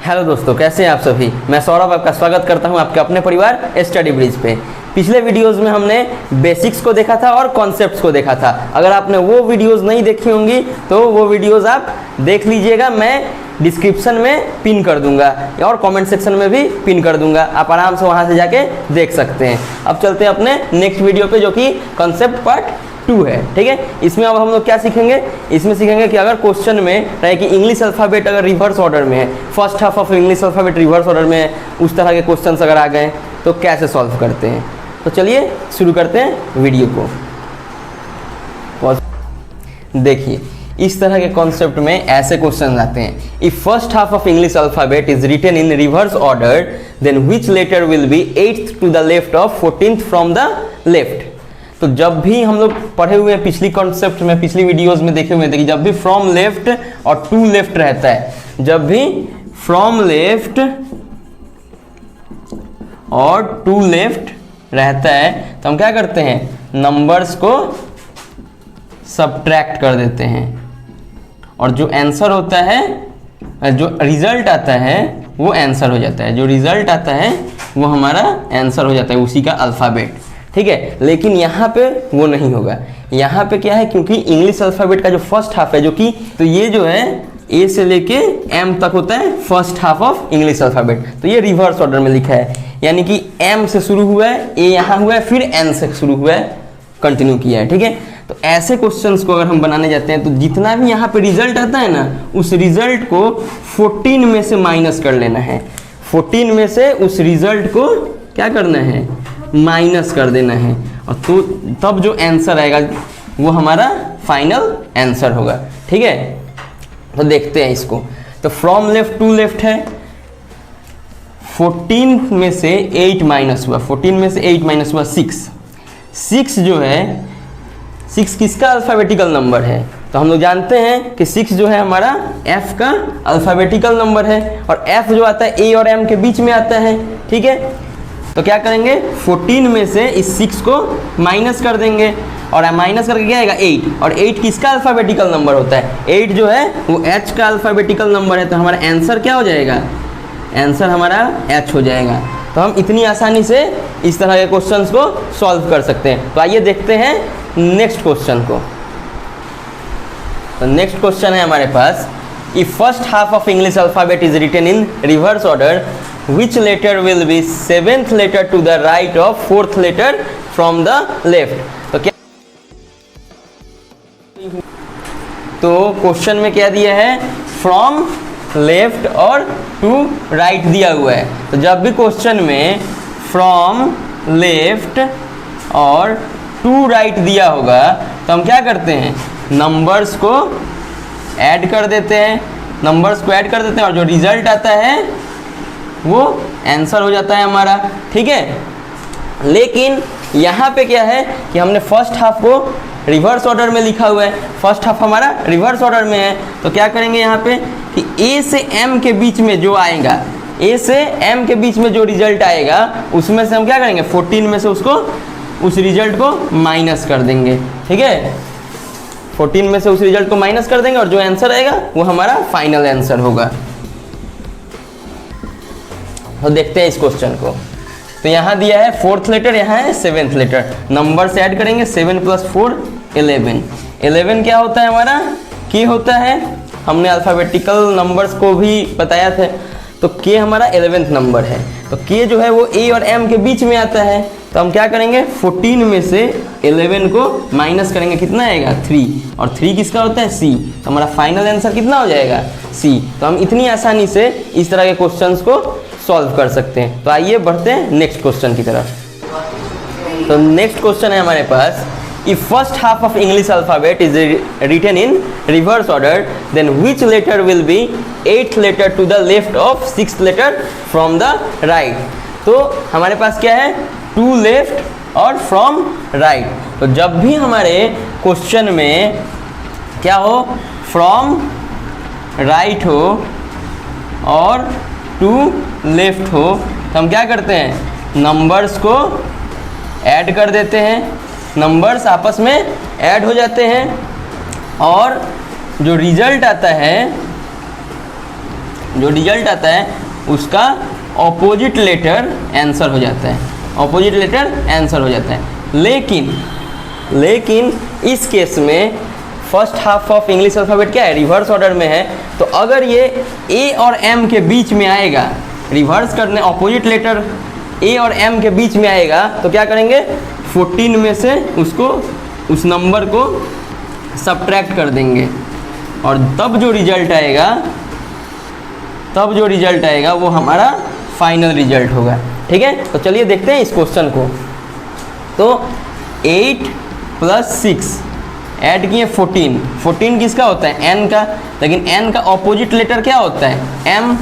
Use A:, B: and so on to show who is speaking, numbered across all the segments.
A: Hello दोस्तों, कैसे हैं आप सभी। मैं सौरभ आपका स्वागत करता हूं आपके अपने परिवार स्टडी ब्रिज पे। पिछले वीडियोस में हमने बेसिक्स को देखा था और कॉन्सेप्ट्स को देखा था। अगर आपने वो वीडियोस नहीं देखी होंगी तो वो वीडियोस आप देख लीजिएगा। मैं डिस्क्रिप्शन में पिन कर दूंगा और कमेंट सेक्शन में भी पिन कर दूंगा, आप आराम से वहाँ से जाके देख सकते हैं। अब चलते हैं अपने नेक्स्ट वीडियो पे, जो कि कॉन्सेप्ट पार्ट 2 है। ठीक है, इसमें अब हम लोग क्या सीखेंगे, इसमें सीखेंगे कि अगर क्वेश्चन में रहे कि इंग्लिश अल्फ़ाबेट अगर रिवर्स ऑर्डर में है, first half of English alphabet reverse order में है, उस तरह के क्वेश्चंस अगर आ गए तो कैसे सॉल्व करते हैं। तो चलिए शुरू करते हैं वीडियो को। देखिए, इस तरह के कॉन्सेप्ट में ऐसे क्वेश्चन आते हैं। If first half of English alphabet is written in reverse order, then which letter will be 8th to the left of 14th from the left. तो जब भी हम लोग पढ़े हुए हैं पिछली कॉन्सेप्ट में, पिछली वीडियोस में देखे हुए थे कि जब भी फ्रॉम लेफ्ट और टू लेफ्ट रहता है, जब भी फ्रॉम लेफ्ट और टू लेफ्ट रहता है तो हम क्या करते हैं, नंबर्स को सबट्रैक्ट कर देते हैं और जो आंसर होता है, जो रिजल्ट आता है वो आंसर हो जाता है। जो रिजल्ट आता है वो हमारा आंसर हो जाता है, उसी का अल्फ़ाबेट। ठीक है, लेकिन यहाँ पे वो नहीं होगा। यहाँ पे क्या है, क्योंकि इंग्लिश अल्फ़ाबेट का जो फर्स्ट हाफ है, जो कि तो ये जो है ए से लेके एम तक होता है first half of English alphabet. तो ये रिवर्स ऑर्डर में लिखा है, यानी कि एम से शुरू हुआ है, ए यहाँ हुआ है, फिर एन से शुरू हुआ है, कंटिन्यू किया है। ठीक है, तो ऐसे क्वेश्चंस को अगर हम बनाने जाते हैं तो जितना भी यहाँ पे रिजल्ट आता है ना, उस रिजल्ट को 14 में से माइनस कर लेना है। 14 में से उस रिजल्ट को क्या करना है, माइनस कर देना है, और तो तब जो आंसर आएगा वो हमारा फाइनल आंसर होगा। ठीक है, तो देखते हैं इसको। तो फ्रॉम लेफ्ट टू लेफ्ट है, 14 में से 8 माइनस हुआ, 14 में से 8 माइनस हुआ 6। 6 जो है, 6 किसका अल्फ़ाबेटिकल नंबर है, तो हम लोग जानते हैं कि 6 जो है हमारा f का अल्फ़ाबेटिकल नंबर है, और f जो आता है a और m के बीच में आता है। ठीक है, तो क्या करेंगे, 14 में से इस 6 को माइनस कर देंगे, और माइनस करके क्या आएगा 8, और 8 किसका अल्फ़ाबेटिकल नंबर होता है, 8 जो है वो h का अल्फ़ाबेटिकल नंबर है। तो हमारा आंसर क्या हो जाएगा, आंसर हमारा h हो जाएगा। तो हम इतनी आसानी से इस तरह के क्वेश्चंस को सॉल्व कर सकते हैं। तो आइए देखते हैं नेक्स्ट क्वेश्चन को। तो नेक्स्ट क्वेश्चन है हमारे पास, if first half of English alphabet is written in reverse order, which letter will be 7th letter to the right of 4th letter from the left। तो क्या, तो क्वेश्चन में क्या दिया है, फ्रॉम लेफ्ट और टू राइट दिया हुआ है। तो जब भी क्वेश्चन में फ्रॉम लेफ्ट और टू राइट दिया होगा तो हम क्या करते हैं, नंबर्स को ऐड कर देते हैं, नंबर्स को ऐड कर देते हैं, और जो रिजल्ट आता है वो आंसर हो जाता है हमारा। ठीक है, लेकिन यहाँ पे क्या है कि हमने फर्स्ट हाफ को रिवर्स ऑर्डर में लिखा हुआ है, फर्स्ट हाफ हमारा रिवर्स ऑर्डर में है। तो क्या करेंगे यहाँ पे कि ए से एम के बीच में जो आएगा, ए से एम के बीच में जो रिजल्ट आएगा उसमें से हम क्या करेंगे, 14 में से उसको, उस रिजल्ट को माइनस कर देंगे। ठीक है, 14 में से उस रिजल्ट को माइनस कर देंगे, और जो आंसर आएगा वो हमारा फाइनल आंसर होगा। तो देखते हैं इस क्वेश्चन को। तो यहाँ दिया है 4th लेटर, यहाँ है 7th लेटर, नंबर से ऐड करेंगे, 7 + 4 11। 11 क्या होता है हमारा, के होता है, हमने अल्फ़ाबेटिकल नंबर्स को भी बताया था। तो के हमारा 11th नंबर है। तो के जो है वो ए और एम के बीच में आता है। तो हम क्या करेंगे, 14 में से 11 को माइनस करेंगे, कितना आएगा 3, और 3 किसका होता है, सी। तो हमारा फाइनल आंसर कितना हो जाएगा, सी। तो हम इतनी आसानी से इस तरह के क्वेश्चंस को सॉल्व कर सकते हैं। तो आइए बढ़ते हैं नेक्स्ट क्वेश्चन की तरफ। तो नेक्स्ट क्वेश्चन है हमारे पास, if first half of English alphabet is written in reverse order, then which letter will be 8th letter to the left of 6th letter from the right. तो हमारे पास क्या है, टू लेफ्ट और from right. तो जब भी हमारे क्वेश्चन में क्या हो, फ्रॉम राइट हो और टू लेफ्ट हो, तो हम क्या करते हैं, नंबर्स को ऐड कर देते हैं, नंबर्स आपस में ऐड हो जाते हैं, और जो रिजल्ट आता है जो रिजल्ट आता है उसका ऑपोजिट लेटर आंसर हो जाता है, ऑपोजिट लेटर आंसर हो जाता है। लेकिन इस केस में first half of English alphabet क्या है, रिवर्स ऑर्डर में है। तो अगर ये ए और एम के बीच में आएगा, रिवर्स करने ऑपोजिट लेटर ए और एम के बीच में आएगा, तो क्या करेंगे 14 में से उसको, उस नंबर को सब्ट्रैक्ट कर देंगे और तब जो रिजल्ट आएगा वो हमारा फाइनल रिजल्ट होगा। ठीक है, तो चलिए देखते हैं इस क्वेश्चन को। तो 8 + 6 ऐड किए 14 किसका होता है, n का, लेकिन n का ऑपोजिट लेटर क्या होता है, m,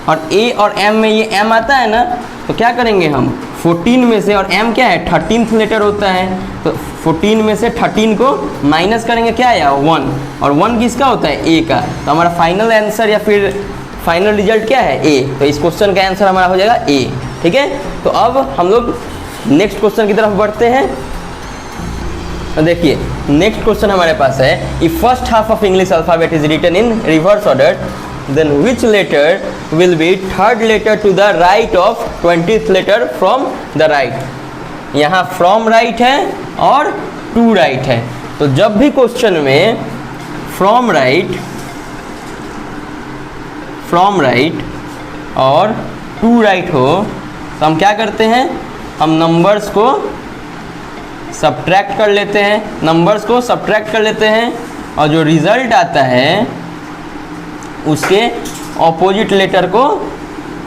A: और a और m में ये m आता है ना, तो क्या करेंगे हम 14 में से, और m क्या है 13th लेटर होता है, तो 14 में से 13 को माइनस करेंगे, क्या आया 1, और 1 किसका होता है a का, तो हमारा फाइनल आंसर या फिर फाइनल रिजल्ट क्या है a। तो इस क्वेश्चन का आंसर हमारा हो जाएगा a। ठीक है, तो अब हम लोग नेक्स्ट क्वेश्चन की तरफ बढ़ते हैं। तो देखिए नेक्स्ट क्वेश्चन हमारे पास है, if first half of English alphabet is written in reverse order then which letter will be third letter to the right of 20th letter from the right. यहाँ फ्रॉम राइट है और to right है, तो जब भी question में from right और to right हो तो हम क्या करते हैं, हम नंबर्स को सब्ट्रैक्ट कर लेते हैं, और जो रिज़ल्ट आता है उसके ऑपोजिट लेटर को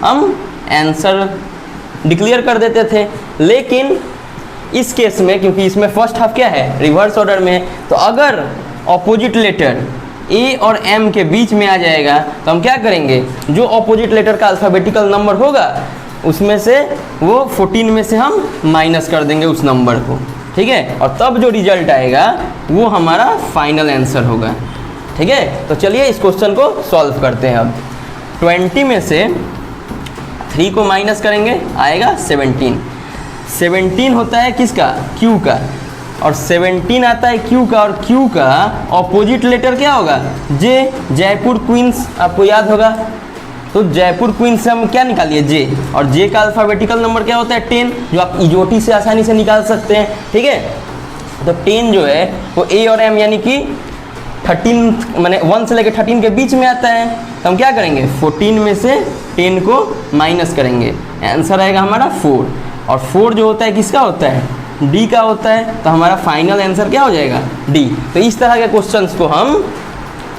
A: हम आंसर डिक्लेयर कर देते थे। लेकिन इस केस में, क्योंकि इसमें फर्स्ट हाफ क्या है, रिवर्स ऑर्डर में है, तो अगर ऑपोजिट लेटर ए और एम के बीच में आ जाएगा तो हम क्या करेंगे, जो ऑपोजिट लेटर का अल्फ़ाबेटिकल नंबर होगा उसमें से वो 14 में से हम माइनस कर देंगे उस नंबर को। ठीक है, और तब जो रिजल्ट आएगा वो हमारा फाइनल आंसर होगा। ठीक है, तो चलिए इस क्वेश्चन को सॉल्व करते हैं। अब 20 में से 3 को माइनस करेंगे, आएगा 17 होता है किसका, Q का, और 17 आता है Q का, और Q का ऑपोजिट लेटर क्या होगा, J, जयपुर क्वींस, आपको याद होगा। तो जयपुर क्वींस से हम क्या निकालिए J, और J का अल्फ़ाबेटिकल नंबर क्या होता है 10, जो आप इजोटी से आसानी से निकाल सकते हैं। ठीक है, तो 10 जो है वो A और M यानी कि 13 माने 1 से लेकर 13 के बीच में आता है, तो हम क्या करेंगे 14 में से 10 को माइनस करेंगे, आंसर आएगा हमारा 4, और 4 जो होता है किसका होता है, D का होता है, तो हमारा फाइनल आंसर क्या हो जाएगा D। तो इस तरह के क्वेश्चंस को हम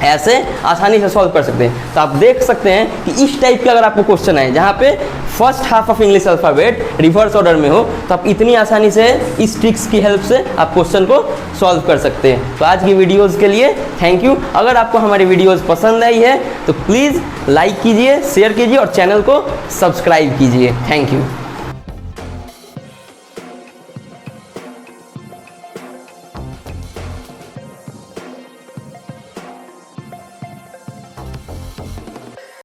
A: ऐसे आसानी से सॉल्व कर सकते हैं। तो आप देख सकते हैं कि इस टाइप का अगर आपको क्वेश्चन है जहाँ पे first half of English alphabet reverse order में हो, तो आप इतनी आसानी से इस ट्रिक्स की हेल्प से आप क्वेश्चन को सॉल्व कर सकते हैं। तो आज की वीडियोज़ के लिए थैंक यू। अगर आपको हमारी वीडियोज़ पसंद आई है तो प्लीज़ लाइक कीजिए, शेयर कीजिए और चैनल को सब्सक्राइब कीजिए। Thank you.